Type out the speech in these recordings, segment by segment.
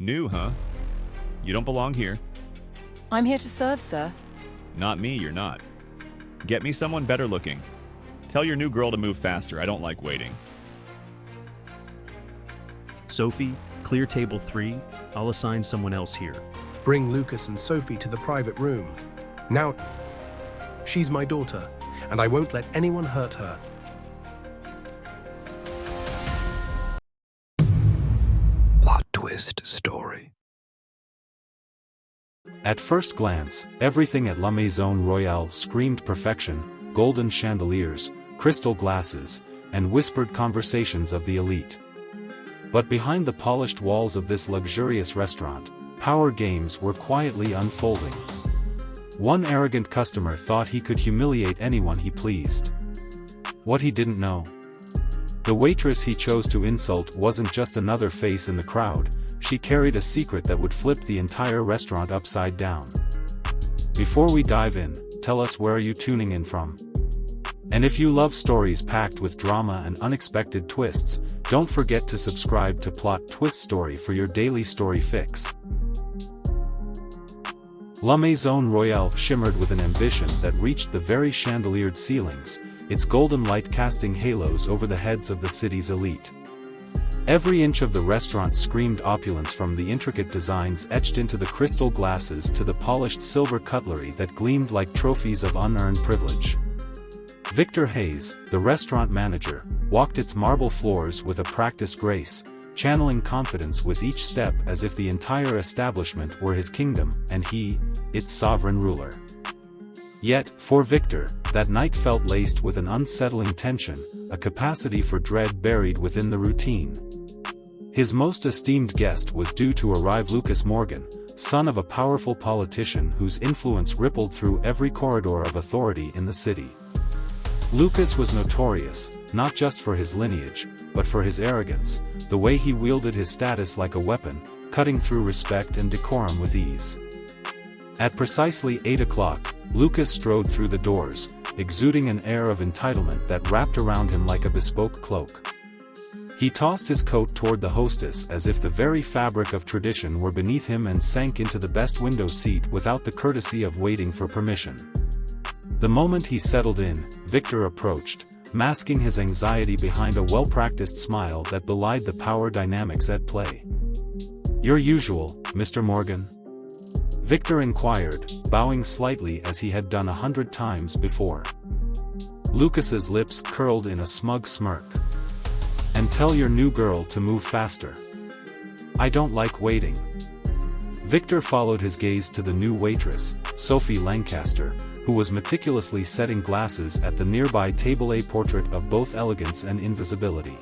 New, huh? You don't belong here. I'm here to serve, sir. Not me, you're not. Get me someone better looking. Tell your new girl to move faster, I don't like waiting. Sophie, clear table 3. I'll assign someone else here. Bring Lucas and Sophie to the private room. Now, she's my daughter, and I won't let anyone hurt her. Plot twist story. At first glance, everything at La Maison Royale screamed perfection: golden chandeliers, crystal glasses, and whispered conversations of the elite. But behind the polished walls of this luxurious restaurant, power games were quietly unfolding. One arrogant customer thought he could humiliate anyone he pleased. What he didn't know: the waitress he chose to insult wasn't just another face in the crowd, she carried a secret that would flip the entire restaurant upside down. Before we dive in, tell us, where are you tuning in from? And if you love stories packed with drama and unexpected twists, don't forget to subscribe to Plot Twist Story for your daily story fix. La Maison Royale shimmered with an ambition that reached the very chandeliered ceilings, its golden light casting halos over the heads of the city's elite. Every inch of the restaurant screamed opulence, from the intricate designs etched into the crystal glasses to the polished silver cutlery that gleamed like trophies of unearned privilege. Victor Hayes, the restaurant manager, walked its marble floors with a practiced grace, channeling confidence with each step as if the entire establishment were his kingdom, and he, its sovereign ruler. Yet, for Victor, that night felt laced with an unsettling tension, a capacity for dread buried within the routine. His most esteemed guest was due to arrive: Lucas Morgan, son of a powerful politician whose influence rippled through every corridor of authority in the city. Lucas was notorious, not just for his lineage, but for his arrogance, the way he wielded his status like a weapon, cutting through respect and decorum with ease. At precisely 8 o'clock, Lucas strode through the doors, exuding an air of entitlement that wrapped around him like a bespoke cloak. He tossed his coat toward the hostess as if the very fabric of tradition were beneath him, and sank into the best window seat without the courtesy of waiting for permission. The moment he settled in, Victor approached, masking his anxiety behind a well-practiced smile that belied the power dynamics at play. "Your usual, Mr. Morgan?" Victor inquired, bowing slightly as he had done 100 times before. Lucas's lips curled in a smug smirk. "And tell your new girl to move faster. I don't like waiting." Victor followed his gaze to the new waitress, Sophie Lancaster, who was meticulously setting glasses at the nearby table, a portrait of both elegance and invisibility.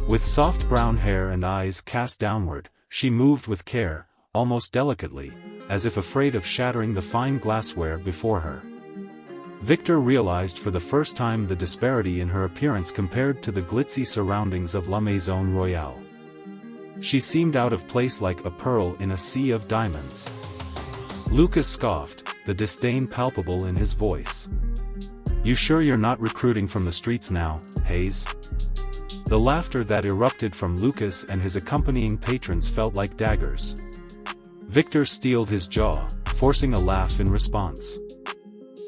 With soft brown hair and eyes cast downward, she moved with care, almost delicately, as if afraid of shattering the fine glassware before her. Victor realized for the first time the disparity in her appearance compared to the glitzy surroundings of La Maison Royale. She seemed out of place, like a pearl in a sea of diamonds. Lucas scoffed, the disdain palpable in his voice. "You sure you're not recruiting from the streets now, Hayes?" The laughter that erupted from Lucas and his accompanying patrons felt like daggers. Victor steeled his jaw, forcing a laugh in response.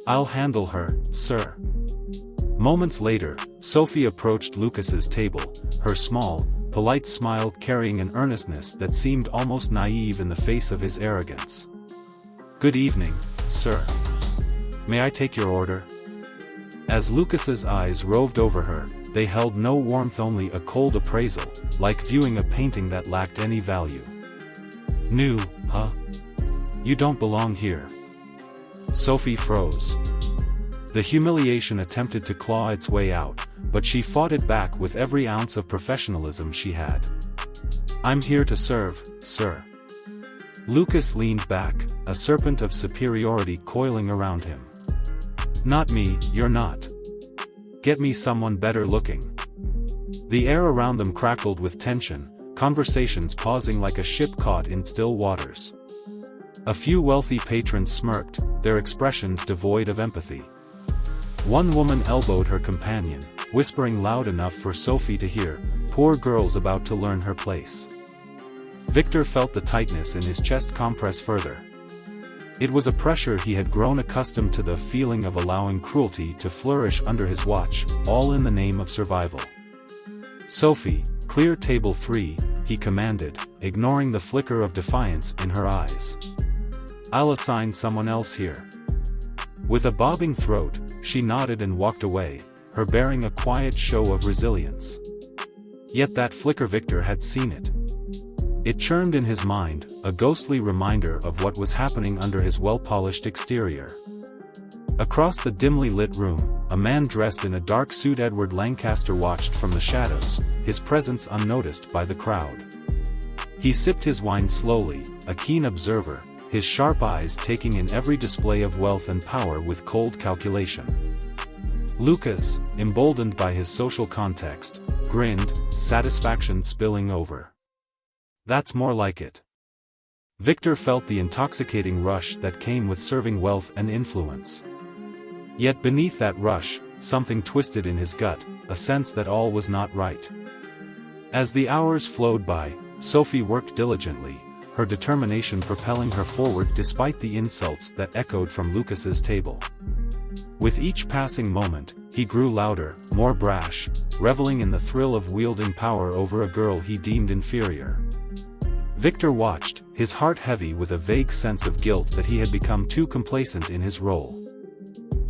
"I'll handle her, sir." Moments later, Sophie approached Lucas's table, her small, polite smile carrying an earnestness that seemed almost naive in the face of his arrogance. "Good evening, sir. May I take your order?" As Lucas's eyes roved over her, they held no warmth, only a cold appraisal, like viewing a painting that lacked any value. "New, huh? You don't belong here." Sophie froze. The humiliation attempted to claw its way out, but she fought it back with every ounce of professionalism she had. "I'm here to serve, sir." Lucas leaned back, a serpent of superiority coiling around him. "Not me, you're not. Get me someone better looking." The air around them crackled with tension, conversations pausing like a ship caught in still waters. A few wealthy patrons smirked, their expressions devoid of empathy. One woman elbowed her companion, whispering loud enough for Sophie to hear, "Poor girl's about to learn her place." Victor felt the tightness in his chest compress further. It was a pressure he had grown accustomed to, the feeling of allowing cruelty to flourish under his watch, all in the name of survival. "Sophie, clear table 3, he commanded, ignoring the flicker of defiance in her eyes. "I'll assign someone else here." With a bobbing throat, she nodded and walked away, her bearing a quiet show of resilience. Yet that flicker, Victor had seen it. It churned in his mind, a ghostly reminder of what was happening under his well-polished exterior. Across the dimly lit room, a man dressed in a dark suit, Edward Lancaster, watched from the shadows, his presence unnoticed by the crowd. He sipped his wine slowly, a keen observer, his sharp eyes taking in every display of wealth and power with cold calculation. Lucas, emboldened by his social context, grinned, satisfaction spilling over. "That's more like it." Victor felt the intoxicating rush that came with serving wealth and influence. Yet beneath that rush, something twisted in his gut, a sense that all was not right. As the hours flowed by, Sophie worked diligently, her determination propelling her forward despite the insults that echoed from Lucas's table. With each passing moment, he grew louder, more brash, reveling in the thrill of wielding power over a girl he deemed inferior. Victor watched, his heart heavy with a vague sense of guilt that he had become too complacent in his role.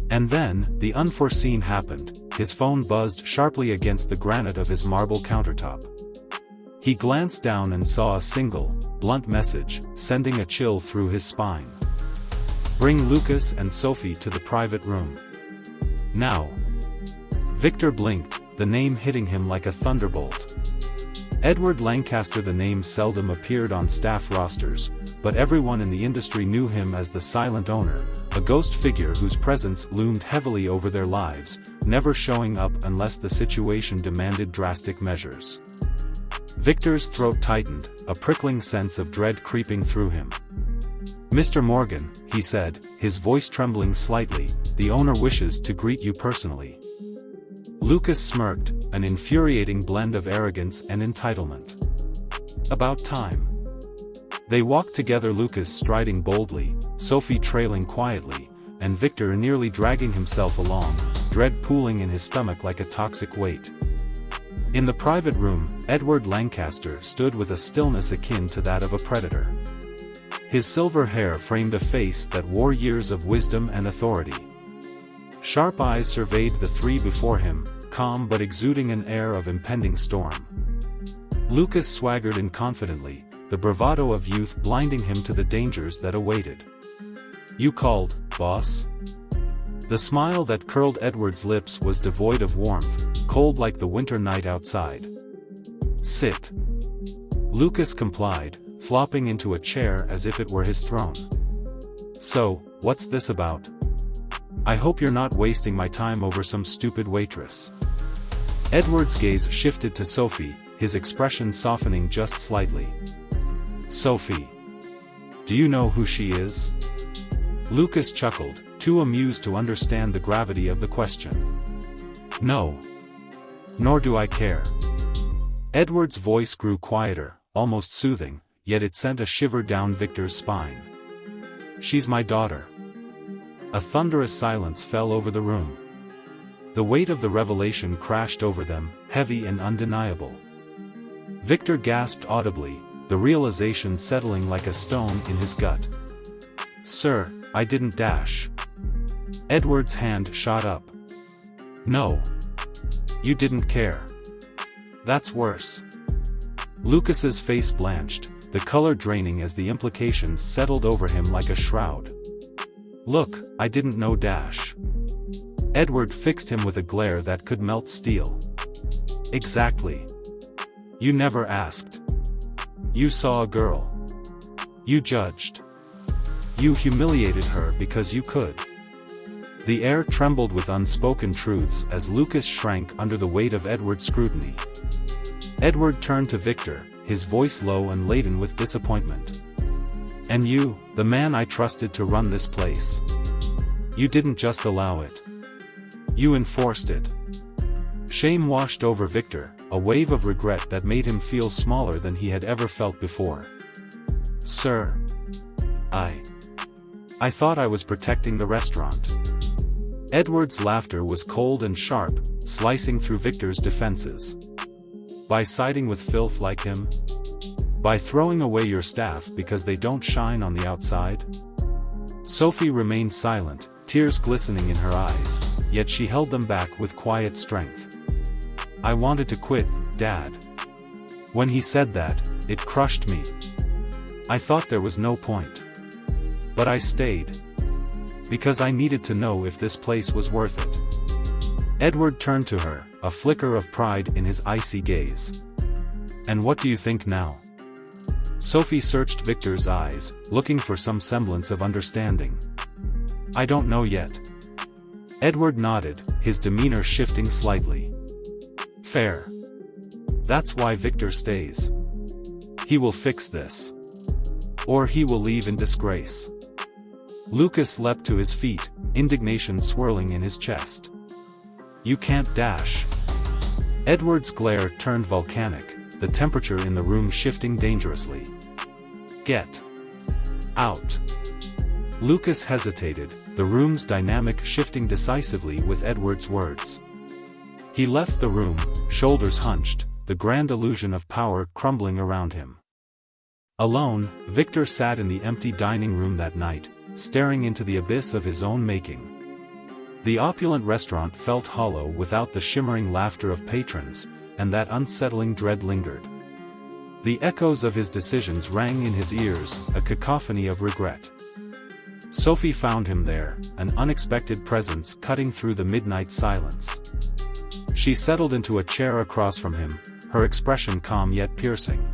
And then, the unforeseen happened, his phone buzzed sharply against the granite of his marble countertop. He glanced down and saw a single, blunt message, sending a chill through his spine. "Bring Lucas and Sophie to the private room. Now." Victor blinked, the name hitting him like a thunderbolt. Edward Lancaster. The name seldom appeared on staff rosters, but everyone in the industry knew him as the silent owner, a ghost figure whose presence loomed heavily over their lives, never showing up unless the situation demanded drastic measures. Victor's throat tightened, a prickling sense of dread creeping through him. "Mr. Morgan," he said, his voice trembling slightly, "the owner wishes to greet you personally." Lucas smirked, an infuriating blend of arrogance and entitlement. "About time." They walked together, Lucas striding boldly, Sophie trailing quietly, and Victor nearly dragging himself along, dread pooling in his stomach like a toxic weight. In the private room, Edward Lancaster stood with a stillness akin to that of a predator. His silver hair framed a face that wore years of wisdom and authority. Sharp eyes surveyed the three before him, calm but exuding an air of impending storm. Lucas swaggered in confidently, the bravado of youth blinding him to the dangers that awaited. "You called, boss?" The smile that curled Edward's lips was devoid of warmth, cold like the winter night outside. "Sit." Lucas complied, flopping into a chair as if it were his throne. "So, what's this about? I hope you're not wasting my time over some stupid waitress." Edward's gaze shifted to Sophie, his expression softening just slightly. "Sophie. Do you know who she is?" Lucas chuckled, too amused to understand the gravity of the question. "No. Nor do I care." Edward's voice grew quieter, almost soothing, yet it sent a shiver down Victor's spine. "She's my daughter." A thunderous silence fell over the room. The weight of the revelation crashed over them, heavy and undeniable. Victor gasped audibly, the realization settling like a stone in his gut. "Sir, I didn't dash." Edward's hand shot up. "No. You didn't care. That's worse." Lucas's face blanched, the color draining as the implications settled over him like a shroud. "Look, I didn't know dash." Edward fixed him with a glare that could melt steel. "Exactly. You never asked. You saw a girl. You judged. You humiliated her because you could." The air trembled with unspoken truths as Lucas shrank under the weight of Edward's scrutiny. Edward turned to Victor, his voice low and laden with disappointment. "And you, the man I trusted to run this place. You didn't just allow it. You enforced it." Shame washed over Victor, a wave of regret that made him feel smaller than he had ever felt before. Sir. I thought I was protecting the restaurant. Edward's laughter was cold and sharp, slicing through Victor's defenses. By siding with filth like him? By throwing away your staff because they don't shine on the outside? Sophie remained silent, tears glistening in her eyes, yet she held them back with quiet strength. I wanted to quit, Dad. When he said that, it crushed me. I thought there was no point. But I stayed. Because I needed to know if this place was worth it. Edward turned to her, a flicker of pride in his icy gaze. And what do you think now? Sophie searched Victor's eyes, looking for some semblance of understanding. I don't know yet. Edward nodded, his demeanor shifting slightly. Fair. That's why Victor stays. He will fix this. Or he will leave in disgrace. Lucas leapt to his feet, indignation swirling in his chest. You can't dash. Edward's glare turned volcanic, the temperature in the room shifting dangerously. Get out. Lucas hesitated, the room's dynamic shifting decisively with Edward's words. He left the room, shoulders hunched, the grand illusion of power crumbling around him. Alone, Victor sat in the empty dining room that night, staring into the abyss of his own making. The opulent restaurant felt hollow without the shimmering laughter of patrons, and that unsettling dread lingered. The echoes of his decisions rang in his ears, a cacophony of regret. Sophie found him there, an unexpected presence cutting through the midnight silence. She settled into a chair across from him, her expression calm yet piercing.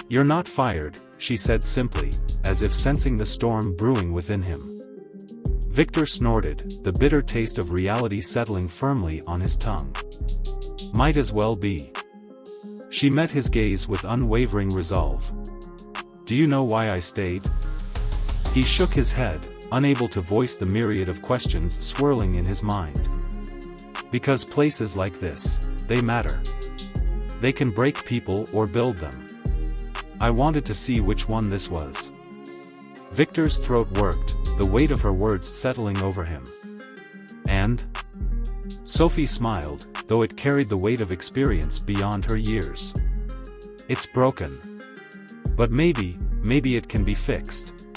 You're not fired, she said simply, as if sensing the storm brewing within him. Victor snorted, the bitter taste of reality settling firmly on his tongue. Might as well be. She met his gaze with unwavering resolve. Do you know why I stayed? He shook his head, unable to voice the myriad of questions swirling in his mind. Because places like this, they matter. They can break people or build them. I wanted to see which one this was. Victor's throat worked, the weight of her words settling over him. And? Sophie smiled, though it carried the weight of experience beyond her years. It's broken. But maybe it can be fixed.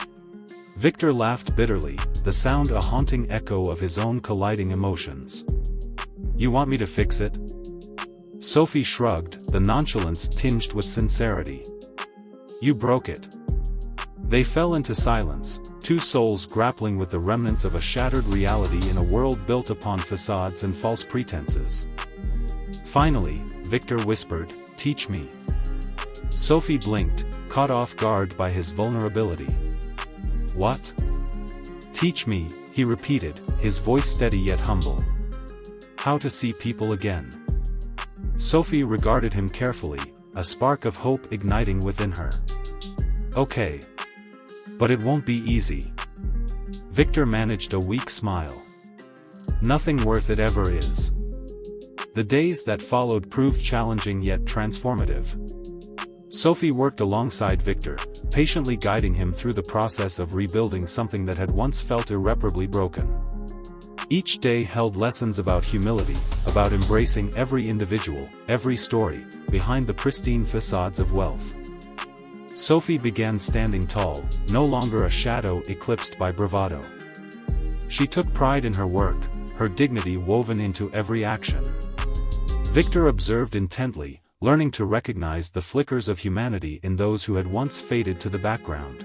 Victor laughed bitterly, the sound a haunting echo of his own colliding emotions. You want me to fix it? Sophie shrugged, the nonchalance tinged with sincerity. You broke it. They fell into silence, two souls grappling with the remnants of a shattered reality in a world built upon facades and false pretenses. Finally, Victor whispered, "Teach me." Sophie blinked, caught off guard by his vulnerability. What? Teach me, he repeated, his voice steady yet humble. How to see people again. Sophie regarded him carefully, a spark of hope igniting within her. Okay. But it won't be easy. Victor managed a weak smile. Nothing worth it ever is. The days that followed proved challenging yet transformative. Sophie worked alongside Victor, patiently guiding him through the process of rebuilding something that had once felt irreparably broken. Each day held lessons about humility, about embracing every individual, every story, behind the pristine facades of wealth. Sophie began standing tall, no longer a shadow eclipsed by bravado. She took pride in her work, her dignity woven into every action. Victor observed intently, learning to recognize the flickers of humanity in those who had once faded to the background.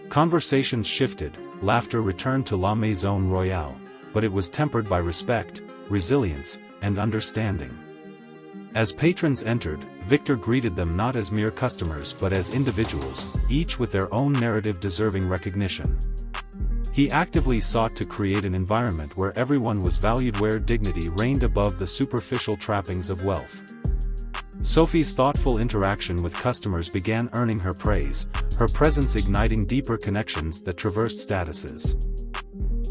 Conversations shifted, laughter returned to La Maison Royale, but it was tempered by respect, resilience, and understanding. As patrons entered, Victor greeted them not as mere customers but as individuals, each with their own narrative deserving recognition. He actively sought to create an environment where everyone was valued, where dignity reigned above the superficial trappings of wealth. Sophie's thoughtful interaction with customers began earning her praise, her presence igniting deeper connections that traversed statuses.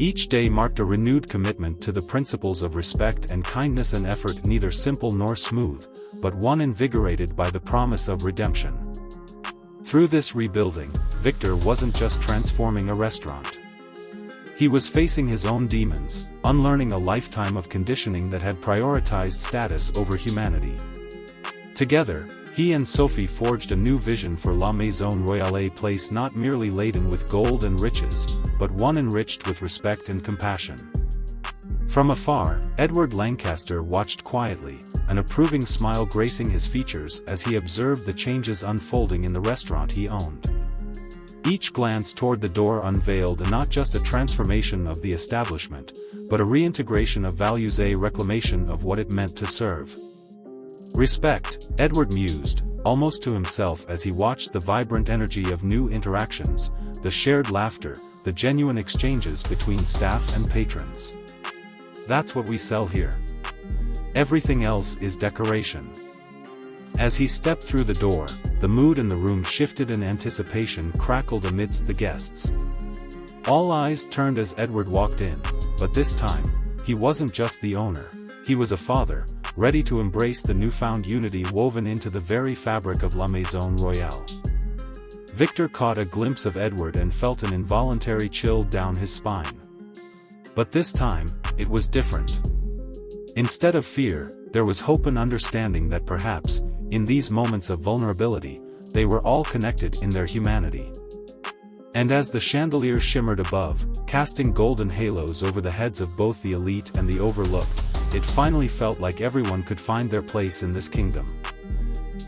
Each day marked a renewed commitment to the principles of respect and kindness, an effort neither simple nor smooth, but one invigorated by the promise of redemption. Through this rebuilding, Victor wasn't just transforming a restaurant. He was facing his own demons, unlearning a lifetime of conditioning that had prioritized status over humanity. Together, he and Sophie forged a new vision for La Maison Royale, a place not merely laden with gold and riches, but one enriched with respect and compassion. From afar, Edward Lancaster watched quietly, an approving smile gracing his features as he observed the changes unfolding in the restaurant he owned. Each glance toward the door unveiled not just a transformation of the establishment, but a reintegration of values, a reclamation of what it meant to serve. Respect, Edward mused, almost to himself as he watched the vibrant energy of new interactions, the shared laughter, the genuine exchanges between staff and patrons. That's what we sell here. Everything else is decoration. As he stepped through the door, the mood in the room shifted and anticipation crackled amidst the guests. All eyes turned as Edward walked in, but this time, he wasn't just the owner, he was a father, ready to embrace the newfound unity woven into the very fabric of La Maison Royale. Victor caught a glimpse of Edward and felt an involuntary chill down his spine. But this time, it was different. Instead of fear, there was hope and understanding that perhaps, in these moments of vulnerability, they were all connected in their humanity. And as the chandelier shimmered above, casting golden halos over the heads of both the elite and the overlooked, it finally felt like everyone could find their place in this kingdom.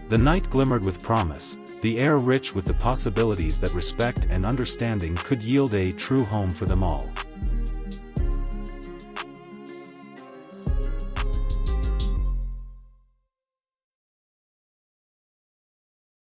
The night glimmered with promise, the air rich with the possibilities that respect and understanding could yield, a true home for them all.